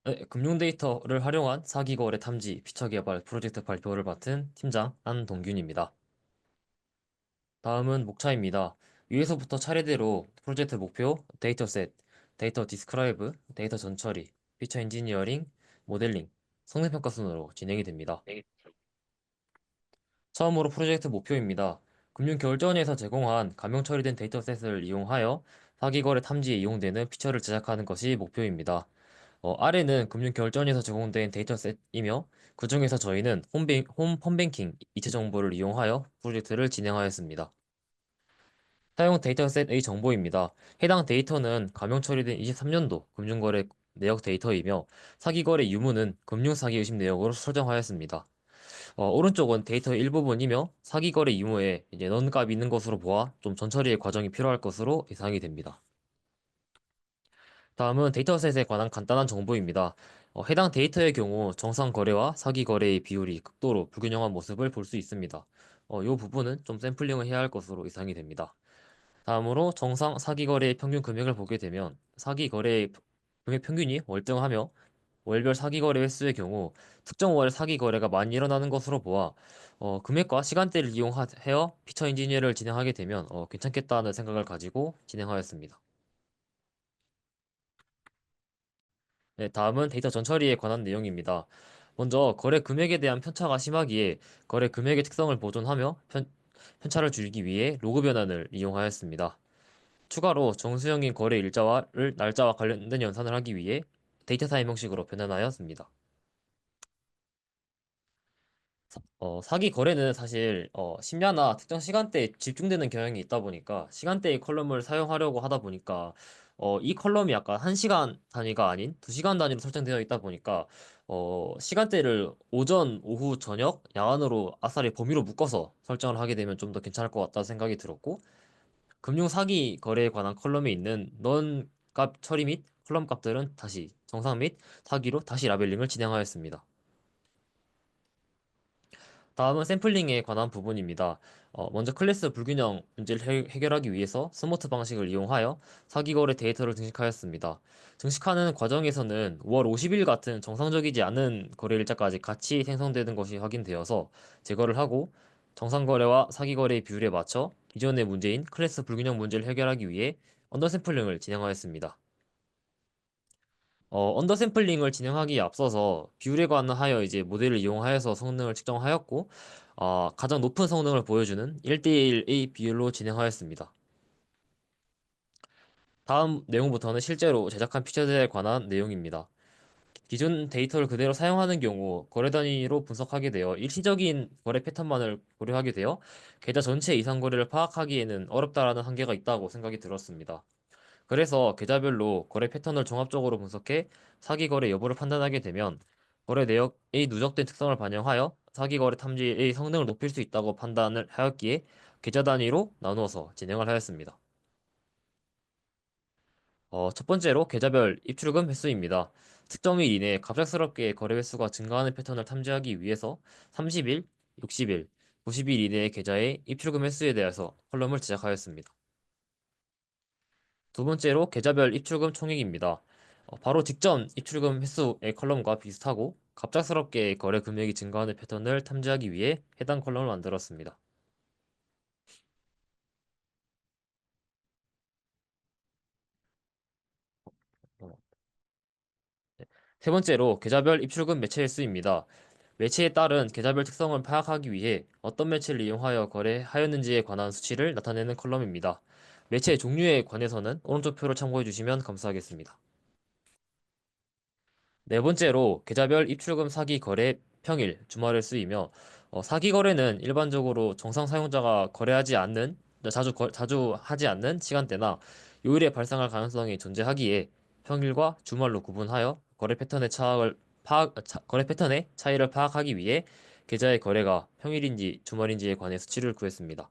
네, 금융 데이터를 활용한 사기 거래 탐지 피처 개발 프로젝트 발표를 맡은 팀장 안동균입니다. 다음은 목차입니다. 위에서부터 차례대로 프로젝트 목표, 데이터셋, 데이터 디스크라이브, 데이터 전처리, 피처 엔지니어링, 모델링, 성능평가 순으로 진행이 됩니다. 처음으로 프로젝트 목표입니다. 금융결제원에서 제공한 가명 처리된 데이터셋을 이용하여 사기거래 탐지에 이용되는 피처를 제작하는 것이 목표입니다. 아래는 금융결제원에서 제공된 데이터셋이며 그 중에서 저희는 홈banking 이체 정보를 이용하여 프로젝트를 진행하였습니다. 사용 데이터셋의 정보입니다. 해당 데이터는 가명 처리된 23년도 금융거래 내역 데이터이며 사기거래 유무는 금융사기 의심 내역으로 설정하였습니다. 오른쪽은 데이터의 일부분이며 사기거래 유무에 이제 넌 값이 있는 것으로 보아 좀 전처리의 과정이 필요할 것으로 예상이 됩니다. 다음은 데이터셋에 관한 간단한 정보입니다. 해당 데이터의 경우 정상 거래와 사기 거래의 비율이 극도로 불균형한 모습을 볼 수 있습니다. 이 부분은 좀 샘플링을 해야 할 것으로 예상이 됩니다. 다음으로 정상 사기 거래의 평균 금액을 보게 되면 사기 거래의 금액 평균이 월등하며 월별 사기 거래 횟수의 경우 특정 월 사기 거래가 많이 일어나는 것으로 보아 금액과 시간대를 이용하여 피처 엔지니어를 진행하게 되면 괜찮겠다는 생각을 가지고 진행하였습니다. 네, 다음은 데이터 전처리에 관한 내용입니다. 먼저 거래 금액에 대한 편차가 심하기에 거래 금액의 특성을 보존하며 편차를 줄이기 위해 로그 변환을 이용하였습니다. 추가로 정수형인 거래 일자와를 날짜와 관련된 연산을 하기 위해 데이터 타임 형식으로 변환하였습니다. 사기 거래는 사실 심야나 특정 시간대에 집중되는 경향이 있다 보니까 시간대의 컬럼을 사용하려고 하다 보니까 이 컬럼이 약간 1시간 단위가 아닌 2시간 단위로 설정되어 있다 보니까 시간대를 오전, 오후, 저녁, 야간으로 아싸리 범위로 묶어서 설정을 하게 되면 좀 더 괜찮을 것 같다 생각이 들었고 금융 사기 거래에 관한 컬럼에 있는 넌 값 처리 및 컬럼 값들은 다시 정상 및 사기로 다시 라벨링을 진행하였습니다. 다음은 샘플링에 관한 부분입니다. 먼저 클래스 불균형 문제를 해결하기 위해서 스모트 방식을 이용하여 사기거래 데이터를 증식하였습니다. 증식하는 과정에서는 5월 50일 같은 정상적이지 않은 거래 일자까지 같이 생성되는 것이 확인되어서 제거를 하고 정상거래와 사기거래의 비율에 맞춰 기존의 문제인 클래스 불균형 문제를 해결하기 위해 언더 샘플링을 진행하였습니다. 언더 샘플링을 진행하기에 앞서서 비율에 관하여 이제 모델을 이용하여서 성능을 측정하였고, 가장 높은 성능을 보여주는 1대1의 비율로 진행하였습니다. 다음 내용부터는 실제로 제작한 피처들에 관한 내용입니다. 기존 데이터를 그대로 사용하는 경우 거래 단위로 분석하게 되어 일시적인 거래 패턴만을 고려하게 되어 계좌 전체 이상 거래를 파악하기에는 어렵다라는 한계가 있다고 생각이 들었습니다. 그래서 계좌별로 거래 패턴을 종합적으로 분석해 사기 거래 여부를 판단하게 되면 거래 내역의 누적된 특성을 반영하여 사기 거래 탐지의 성능을 높일 수 있다고 판단을 하였기에 계좌 단위로 나누어서 진행을 하였습니다. 첫 번째로 계좌별 입출금 횟수입니다. 특정 일 이내에 갑작스럽게 거래 횟수가 증가하는 패턴을 탐지하기 위해서 30일, 60일, 90일 이내의 계좌의 입출금 횟수에 대해서 컬럼을 제작하였습니다. 두 번째로 계좌별 입출금 총액입니다. 바로 직전 입출금 횟수의 컬럼과 비슷하고 갑작스럽게 거래 금액이 증가하는 패턴을 탐지하기 위해 해당 컬럼을 만들었습니다. 어, 네. 세 번째로 계좌별 입출금 매체 횟수입니다. 매체에 따른 계좌별 특성을 파악하기 위해 어떤 매체를 이용하여 거래하였는지에 관한 수치를 나타내는 컬럼입니다. 매체 종류에 관해서는 오른쪽 표를 참고해 주시면 감사하겠습니다. 네 번째로 계좌별 입출금 사기 거래 평일 주말을 쓰이며 사기 거래는 일반적으로 정상 사용자가 거래하지 않는 자주 하지 않는 시간대나 요일에 발생할 가능성이 존재하기에 평일과 주말로 구분하여 거래 패턴의 차이를 파악하기 위해 계좌의 거래가 평일인지 주말인지에 관해 수치를 구했습니다.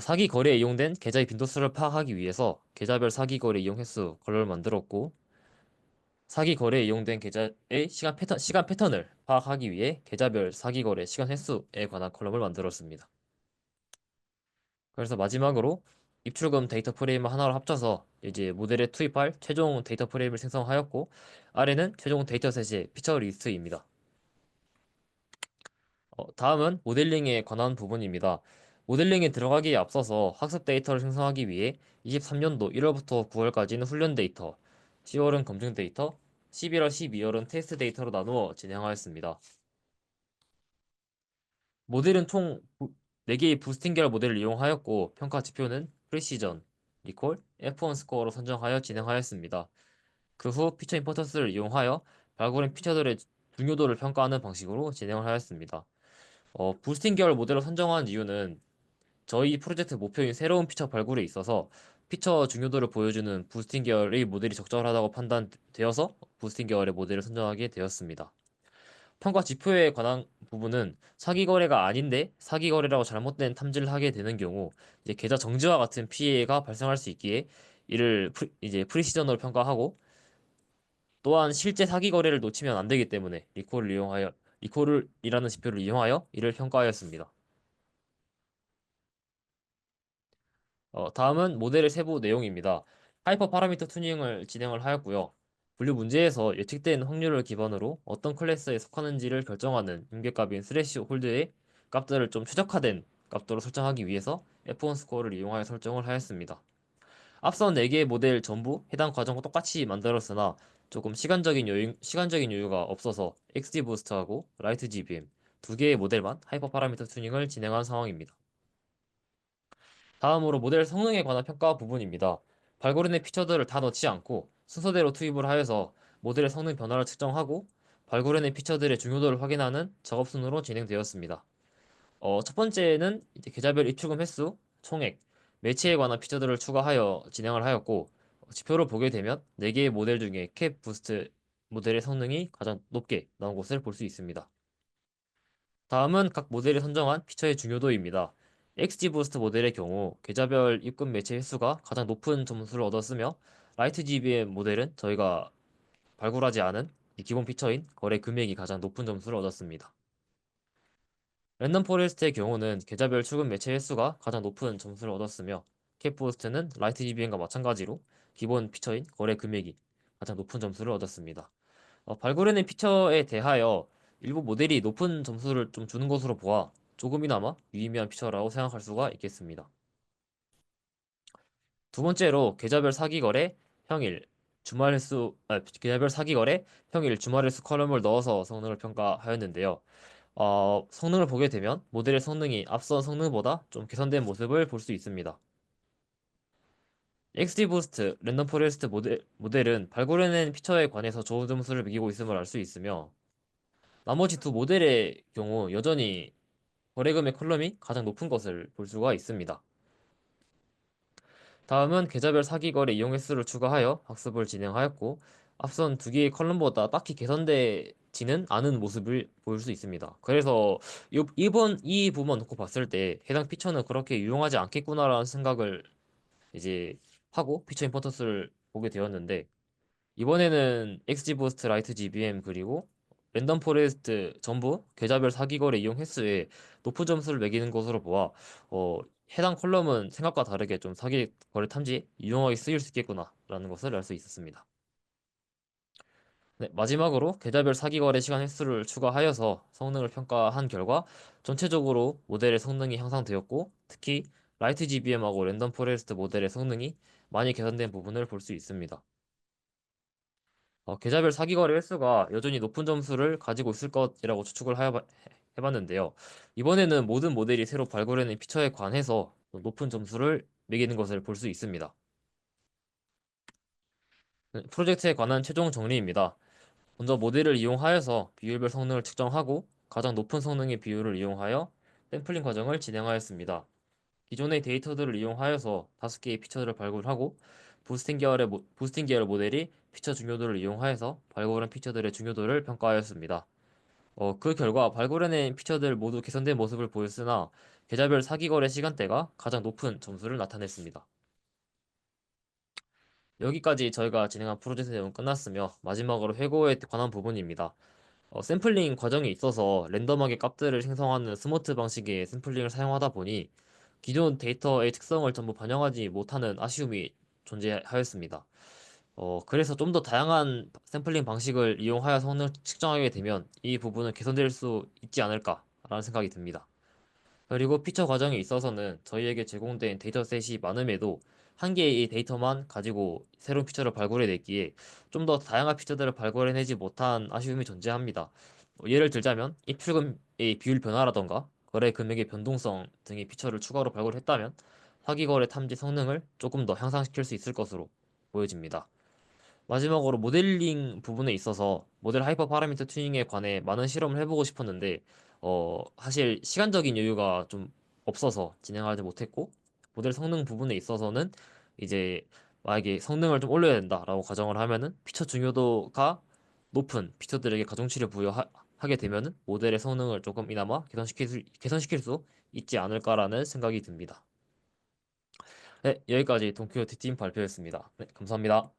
사기 거래에 이용된 계좌의 빈도수를 파악하기 위해서 계좌별 사기 거래 이용 횟수 컬러를 만들었고 사기 거래에 이용된 계좌의 시간 패턴을 파악하기 위해 계좌별 사기 거래 시간 횟수에 관한 컬럼을 만들었습니다. 그래서 마지막으로 입출금 데이터 프레임을 하나로 합쳐서 이제 모델에 투입할 최종 데이터 프레임을 생성하였고, 아래는 최종 데이터셋의 피처 리스트입니다. 다음은 모델링에 관한 부분입니다. 모델링에 들어가기에 앞서서 학습 데이터를 생성하기 위해 23년도 1월부터 9월까지는 훈련 데이터, 10월은 검증 데이터, 11월, 12월은 테스트 데이터로 나누어 진행하였습니다. 모델은 총 4개의 부스팅 계열 모델을 이용하였고, 평가 지표는 프리시전, 리콜, F1 스코어로 선정하여 진행하였습니다. 그 후 피처 임포터스를 이용하여 발굴한 피처들의 중요도를 평가하는 방식으로 진행을 하였습니다. 부스팅 계열 모델을 선정한 이유는 저희 프로젝트 목표인 새로운 피처 발굴에 있어서 피처 중요도를 보여주는 부스팅 계열의 모델이 적절하다고 판단되어서 부스팅 계열의 모델을 선정하게 되었습니다. 평가 지표에 관한 부분은 사기 거래가 아닌데 사기 거래라고 잘못된 탐지를 하게 되는 경우 이제 계좌 정지와 같은 피해가 발생할 수 있기에 이를 이제 프리시전으로 평가하고, 또한 실제 사기 거래를 놓치면 안 되기 때문에 리콜이라는 지표를 이용하여 이를 평가하였습니다. 다음은 모델의 세부 내용입니다. 하이퍼 파라미터 튜닝을 진행을 하였고요. 분류 문제에서 예측된 확률을 기반으로 어떤 클래스에 속하는지를 결정하는 임계값인 스레시 홀드의 값들을 좀 최적화된 값도로 설정하기 위해서 F1 스코어를 이용하여 설정을 하였습니다. 앞선 4개의 모델 전부 해당 과정과 똑같이 만들었으나 조금 시간적인 여유가 없어서 XG 부스트하고 라이트 GBM 2개의 모델만 하이퍼 파라미터 튜닝을 진행한 상황입니다. 다음으로 모델 성능에 관한 평가 부분입니다. 발고른의 피처들을 다 넣지 않고 순서대로 투입을 하여서 모델의 성능 변화를 측정하고 발고른의 피처들의 중요도를 확인하는 작업 순으로 진행되었습니다. 첫 번째는 이제 계좌별 입출금 횟수, 총액, 매체에 관한 피처들을 추가하여 진행을 하였고, 지표를 보게 되면 4개의 모델 중에 캡 부스트 모델의 성능이 가장 높게 나온 것을 볼 수 있습니다. 다음은 각 모델이 선정한 피처의 중요도입니다. XG 부스트 모델의 경우 계좌별 입금 매체 횟수가 가장 높은 점수를 얻었으며, 라이트 GBM 모델은 저희가 발굴하지 않은 이 기본 피처인 거래 금액이 가장 높은 점수를 얻었습니다. 랜덤 포레스트의 경우는 계좌별 출금 매체 횟수가 가장 높은 점수를 얻었으며, 캡부스트는 라이트 GBM과 마찬가지로 기본 피처인 거래 금액이 가장 높은 점수를 얻었습니다. 발굴해낸 피처에 대하여 일부 모델이 높은 점수를 좀 주는 것으로 보아 조금이나마 유의미한 피처라고 생각할 수가 있겠습니다. 두 번째로 계좌별 사기 거래 평일 주말 횟수 컬럼을 넣어서 성능을 평가하였는데요. 성능을 보게 되면 모델의 성능이 앞선 성능보다 좀 개선된 모습을 볼 수 있습니다. XD 부스트, 랜덤 포레스트 모델은 발굴해낸 피처에 관해서 좋은 점수를 매기고 있음을 알 수 있으며, 나머지 두 모델의 경우 여전히 거래금의 컬럼이 가장 높은 것을 볼 수가 있습니다. 다음은 계좌별 사기 거래 이용 횟수를 추가하여 학습을 진행하였고, 앞선 두 개의 컬럼보다 딱히 개선되지는 않은 모습을 보일 수 있습니다. 그래서 이 부분만 놓고 봤을 때 해당 피처는 그렇게 유용하지 않겠구나라는 생각을 이제 하고 피처 임포턴스를 보게 되었는데, 이번에는 XG 부스트 라이트 GBM 그리고 랜덤 포레스트 전부 계좌별 사기 거래 이용 횟수에 높은 점수를 매기는 것으로 보아 해당 컬럼은 생각과 다르게 좀 사기 거래 탐지에 유용하게 쓰일 수 있겠구나라는 것을 알 수 있었습니다. 네, 마지막으로 계좌별 사기 거래 시간 횟수를 추가하여서 성능을 평가한 결과 전체적으로 모델의 성능이 향상되었고, 특히 라이트 GBM하고 랜덤 포레스트 모델의 성능이 많이 개선된 부분을 볼 수 있습니다. 계좌별 사기 거래 횟수가 여전히 높은 점수를 가지고 있을 것이라고 해봤는데요. 이번에는 모든 모델이 새로 발굴해낸 피처에 관해서 높은 점수를 매기는 것을 볼 수 있습니다. 네, 프로젝트에 관한 최종 정리입니다. 먼저 모델을 이용하여서 비율별 성능을 측정하고 가장 높은 성능의 비율을 이용하여 샘플링 과정을 진행하였습니다. 기존의 데이터들을 이용하여서 5개의 피처들을 발굴하고 부스팅 계열 모델이 피처 중요도를 이용하여서 발굴한 피처들의 중요도를 평가하였습니다. 그 결과 발굴해낸 피처들 모두 개선된 모습을 보였으나 계좌별 사기 거래 시간대가 가장 높은 점수를 나타냈습니다. 여기까지 저희가 진행한 프로젝트 내용 끝났으며 마지막으로 회고에 관한 부분입니다. 샘플링 과정에 있어서 랜덤하게 값들을 생성하는 스모트 방식의 샘플링을 사용하다 보니 기존 데이터의 특성을 전부 반영하지 못하는 아쉬움이 존재하였습니다. 그래서 좀 더 다양한 샘플링 방식을 이용하여 성능을 측정하게 되면 이 부분은 개선될 수 있지 않을까라는 생각이 듭니다. 그리고 피처 과정에 있어서는 저희에게 제공된 데이터셋이 많음에도 한 개의 이 데이터만 가지고 새로운 피처를 발굴해냈기에 좀 더 다양한 피처들을 발굴해내지 못한 아쉬움이 존재합니다. 예를 들자면 입출금의 비율 변화라던가 거래 금액의 변동성 등의 피처를 추가로 발굴했다면 사기거래 탐지 성능을 조금 더 향상시킬 수 있을 것으로 보여집니다. 마지막으로 모델링 부분에 있어서 모델 하이퍼 파라미터 튜닝에 관해 많은 실험을 해보고 싶었는데 사실 시간적인 여유가 좀 없어서 진행하지 못했고 모델 성능 부분에 있어서는 이제 만약에 성능을 좀 올려야 된다라고 가정을 하면은 피처 중요도가 높은 피처들에게 가중치를 부여하게 되면은 모델의 성능을 조금이나마 개선시킬 수 있지 않을까라는 생각이 듭니다. 네, 여기까지 동큐 티팀 발표였습니다. 네, 감사합니다.